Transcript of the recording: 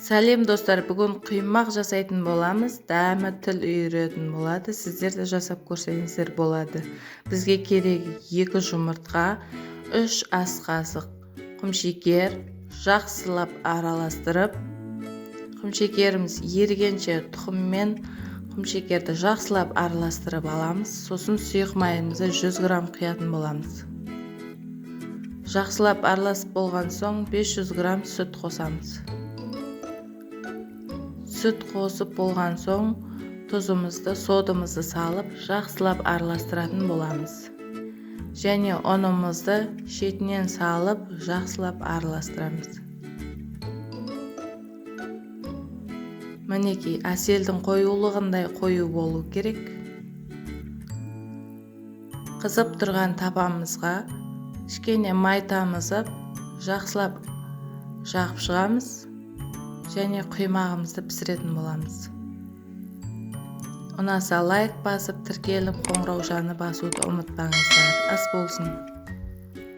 Сәлем достар, бүгін құймақ жасайтын боламыз. Дәмі тіл үйіретін болады. Сіздер де жасап көрсеңіздер болады. Бізге керегі 2 жұмыртқа, 3 ас қасық құмшекер, жақсылап араластырып, құмшекеріміз ерігенше тұқыммен құмшекерді жақсылап араластырып аламыз. Сосын сұйық майымызды 100 грамм құятын боламыз. Жақсылап араласып болған соң 500 грамм сүт қосамыз. Сүт қосып болған соң тұзымызды, содымызды салып, жақсылап араластыратын боламыз. Және ұнымызды шетінен салып, жақсылап араластырамыз. Мінекей, әселдің қоюлығындай қою болу керек. Қызып тұрған табамызға кішкене май тамызып, жақсылап жағып шығамыз. Және құймағымызды пісіретін боламыз. Ұнаса лайк басып, тіркеліп, қоңырау жаны басуды ұмытпаңыздар. Ас болсын.